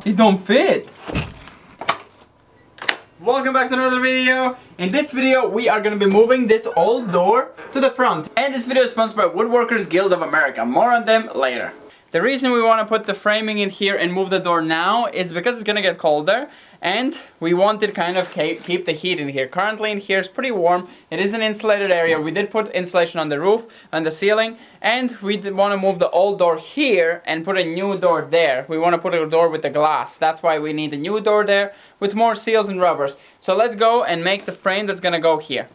It don't fit. Welcome back to another video. In this video we are going to be moving this old door to the front. And this video is sponsored by Woodworkers Guild of America. More on them later. The reason we want to put the framing in here and move the door now is because it's going to get colder. And we wanted kind of keep the heat in here. Currently in here is pretty warm. It is an insulated area. We did put insulation on the roof and the ceiling. And we did want to move the old door here and put a new door there. We want to put a door with the glass. That's why we need a new door there with more seals and rubbers. So let's go and make the frame that's going to go here.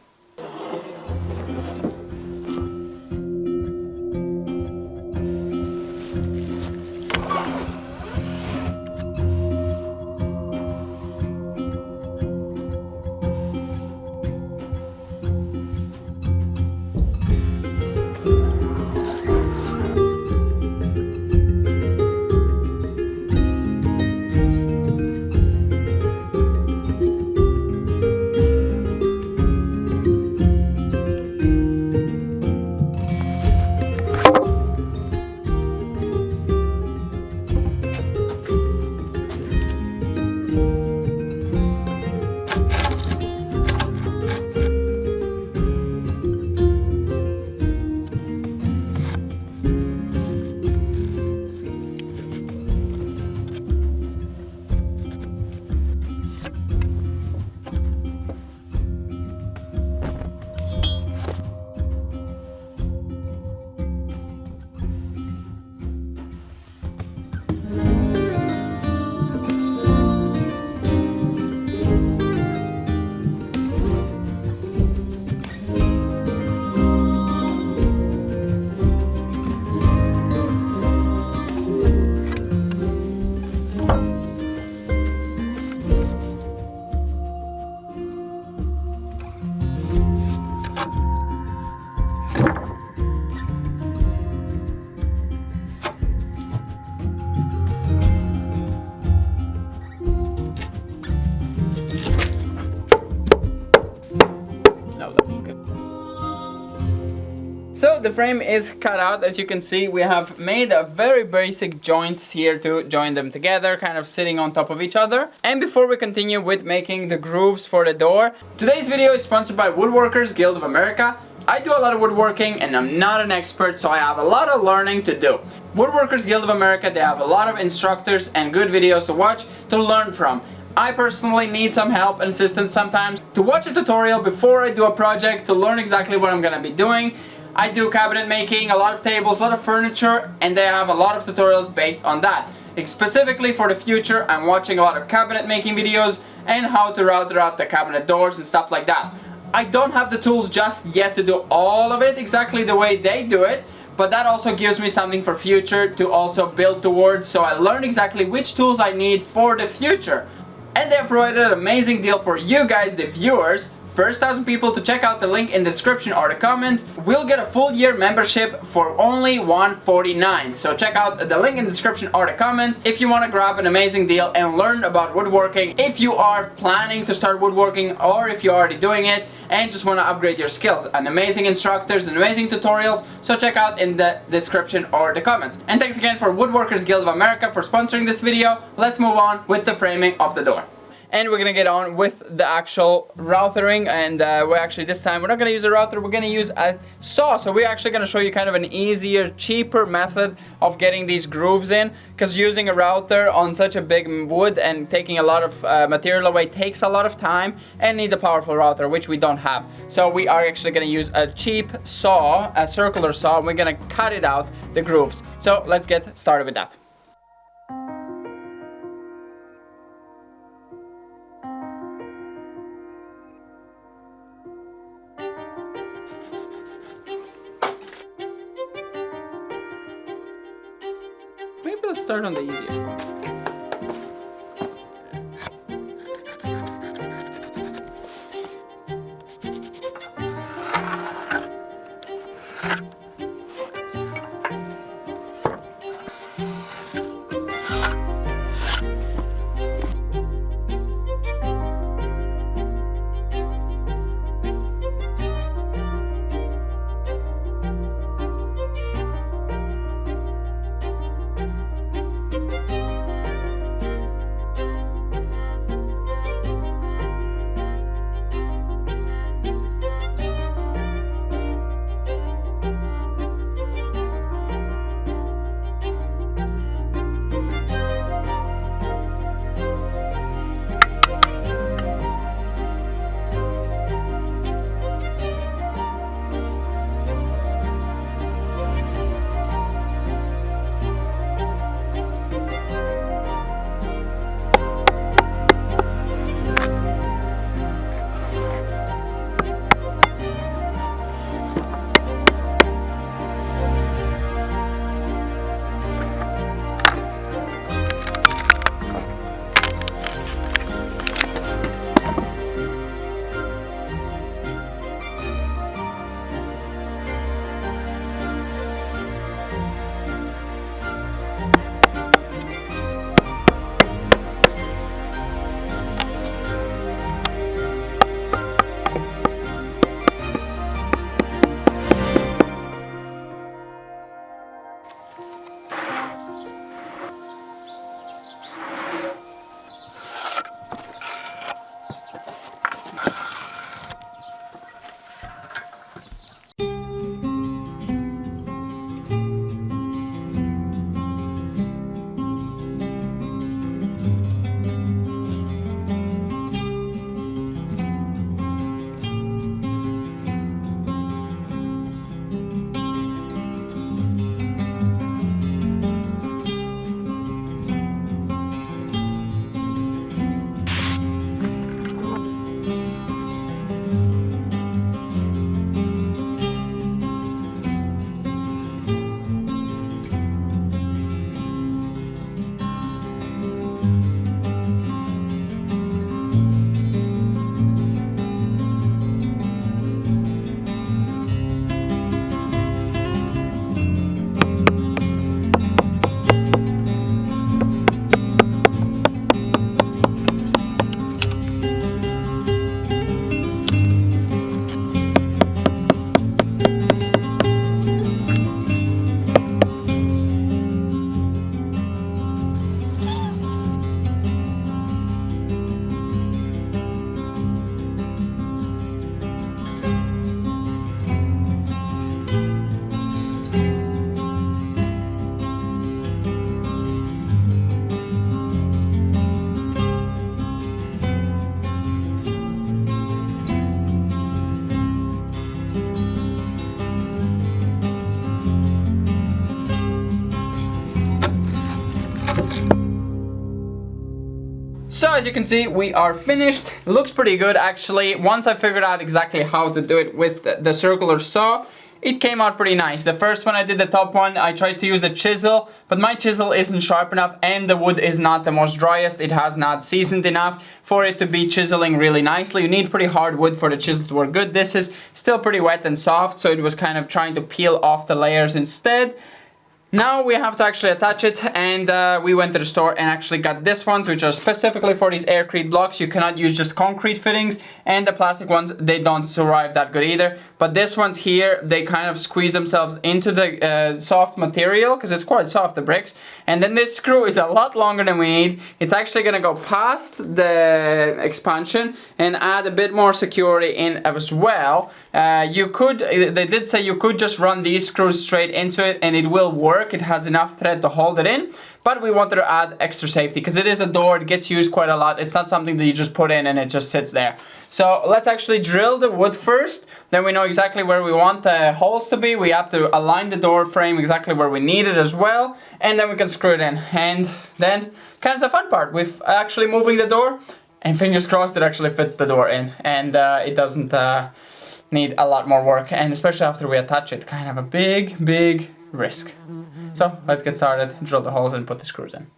So the frame is cut out. As you can see, we have made a very basic joint here to join them together, kind of sitting on top of each other. And before we continue with making the grooves for the door, today's video is sponsored by Woodworkers Guild of America. I do a lot of woodworking and I'm not an expert, so I have a lot of learning to do. Woodworkers Guild of America, they have a lot of instructors and good videos to watch to learn from. I personally need some help and assistance sometimes to watch a tutorial before I do a project to learn exactly what I'm gonna be doing. I do cabinet making, a lot of tables, a lot of furniture, and they have a lot of tutorials based on that. Specifically for the future, I'm watching a lot of cabinet making videos and how to router out the cabinet doors and stuff like that. I don't have the tools just yet to do all of it exactly the way they do it, but that also gives me something for future to also build towards, so I learn exactly which tools I need for the future. And they have provided an amazing deal for you guys, the viewers. First 1,000 people to check out the link in the description or the comments will get a full year membership for only $149. So check out the link in the description or the comments if you want to grab an amazing deal and learn about woodworking. If you are planning to start woodworking or if you're already doing it and just want to upgrade your skills, and amazing instructors and amazing tutorials, so check out in the description or the comments. And thanks again for Woodworkers Guild of America for sponsoring this video. Let's move on with the framing of the door. And we're gonna get on with the actual routering, and this time we're not gonna use a router, we're gonna use a saw. So we're actually gonna show you kind of an easier, cheaper method of getting these grooves in, because using a router on such a big wood and taking a lot of material away takes a lot of time and needs a powerful router, which we don't have. So we are actually gonna use a cheap saw, a circular saw, and we're gonna cut it out, the grooves. So let's get started with that. Maybe let's start on the easiest. So as you can see, we are finished. It looks pretty good actually. Once I figured out exactly how to do it with the circular saw, it came out pretty nice. The first one I did, the top one, I tried to use the chisel, but my chisel isn't sharp enough and the wood is not the most driest. It has not seasoned enough for it to be chiseling really nicely. You need pretty hard wood for the chisel to work good. This is still pretty wet and soft, so it was kind of trying to peel off the layers instead. Now we have to actually attach it, and we went to the store and actually got this ones, which are specifically for these aircrete blocks. You cannot use just concrete fittings, and the plastic ones, they don't survive that good either. But this ones here, they kind of squeeze themselves into the soft material, because it's quite soft, the bricks. And then this screw is a lot longer than we need. It's actually gonna go past the expansion and add a bit more security in as well. You could, they did say you could just run these screws straight into it and it will work. It has enough thread to hold it in, but we wanted to add extra safety because it is a door. It gets used quite a lot. It's not something that you just put in and it just sits there. So let's actually drill the wood first. Then we know exactly where we want the holes to be. We have to align the door frame exactly where we need it as well, and then we can screw it in. And then kind of the fun part with actually moving the door, and fingers crossed it actually fits the door in, and it doesn't need a lot more work, and especially after we attach it, kind of a big risk. So let's get started, drill the holes and put the screws in.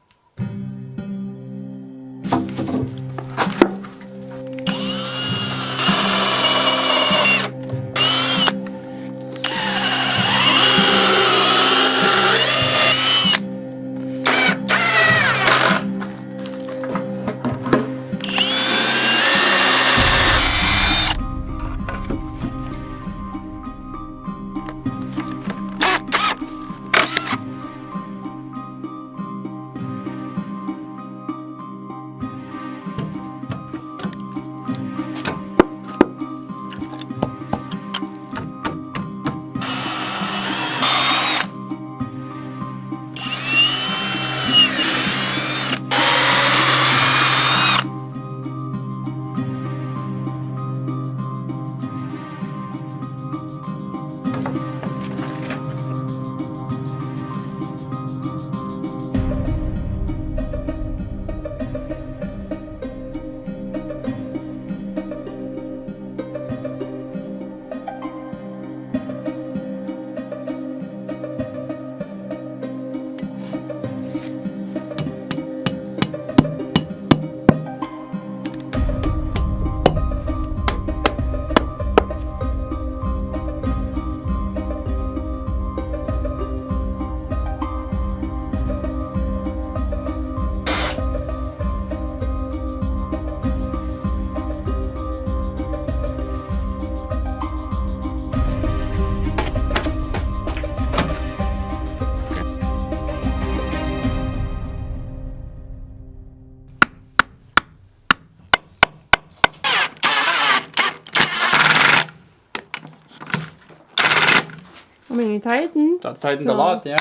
I mean, you tightened. That's tightened a lot, yeah.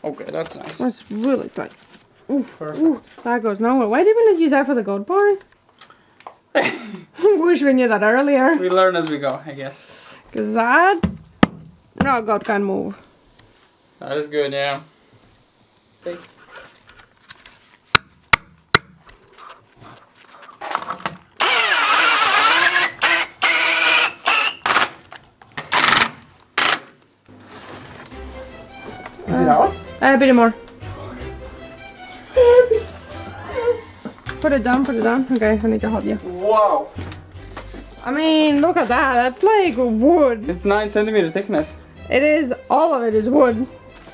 Okay, that's nice. That's really tight. Ooh, Perfect. ooh, that goes nowhere. Why did we not use that for the goat bar? Wish we knew that earlier. We learn as we go, I guess. Cause that, no goat can move. That is good, yeah. Take. Is it out? A bit more. Put it down, put it down. Okay, I need to hold you. Wow. I mean, look at that. That's like wood. It's 9 centimeter thickness. It is, all of it is wood.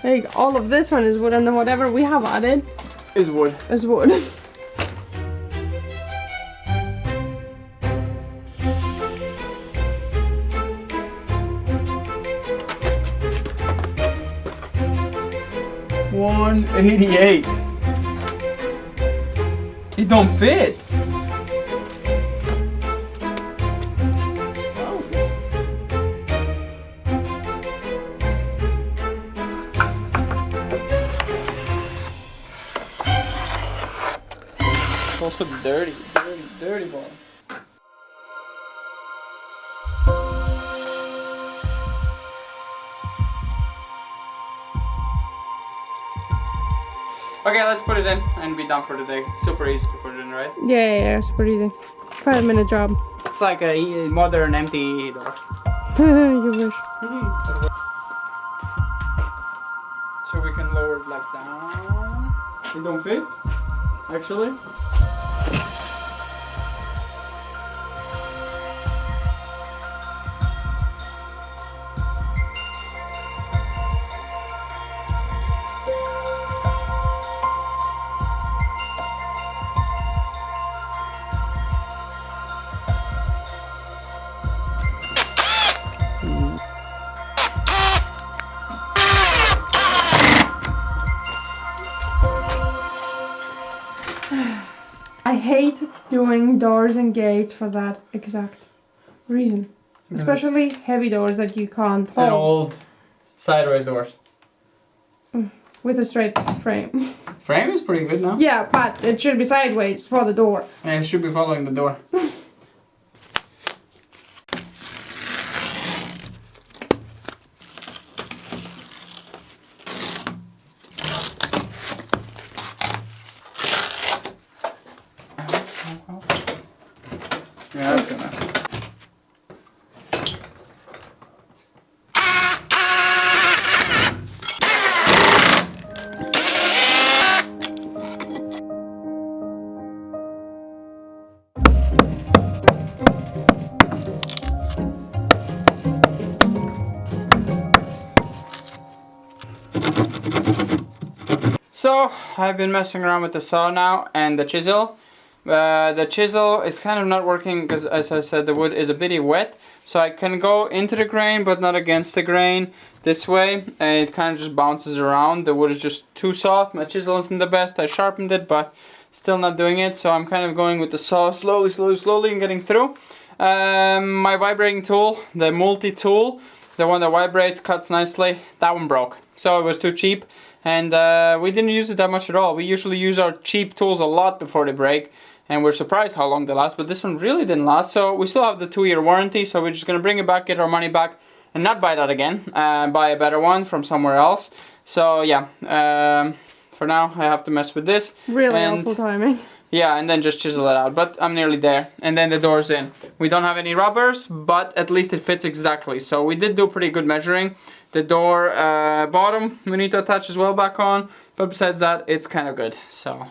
Like, all of this one is wood, and then whatever we have added Is wood. is wood. $188. It don't fit. It's also dirty ball. Okay, let's put it in and be done for the day. Super easy to put it in, right? Yeah, super easy. 5-minute job. It's like a modern empty door. You wish. So we can lower it like down. It don't fit, actually. I hate doing doors and gates for that exact reason. Especially heavy doors that you can't And hold old sideways doors. with a straight frame. Frame is pretty good now. Yeah, but it should be sideways for the door. And it should be following the door. Yeah, that's gonna. So, I've been messing around with the saw now and the chisel. The chisel is kind of not working because, as I said, the wood is a bit wet. So I can go into the grain but not against the grain this way. And it kind of just bounces around. The wood is just too soft. My chisel isn't the best. I sharpened it but still not doing it. So I'm kind of going with the saw slowly and getting through. My vibrating tool, the multi-tool, the one that vibrates, cuts nicely, that one broke. So it was too cheap. And we didn't use it that much at all. We usually use our cheap tools a lot before they break. And we're surprised how long they last. But this one really didn't last. So we still have the 2-year warranty. So we're just going to bring it back, get our money back. And not buy that again. Buy a better one from somewhere else. So yeah. For now I have to mess with this. Really awful timing. Yeah, and then just chisel it out. But I'm nearly there. And then the door's in. We don't have any rubbers. But at least it fits exactly. So we did do pretty good measuring. The door bottom we need to attach as well back on, but besides that it's kind of good. So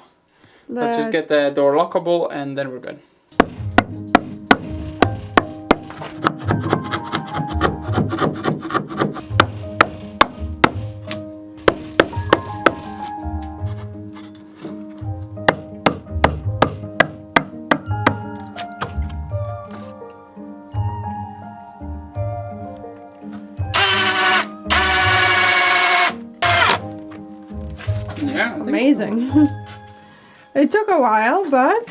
let's just get the door lockable and then we're good. Yeah, amazing. It took a while, but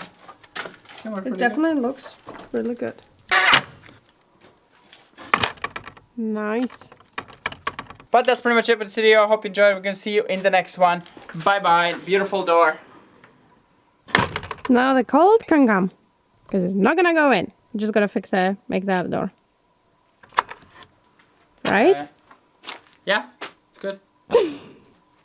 it definitely looks really good. Nice. But that's pretty much it for this video. I hope you enjoyed. We're gonna see you in the next one. Bye bye. Beautiful door. Now the cold can come, because it's not gonna go in. I'm just gonna make that door. Right? Yeah, it's good.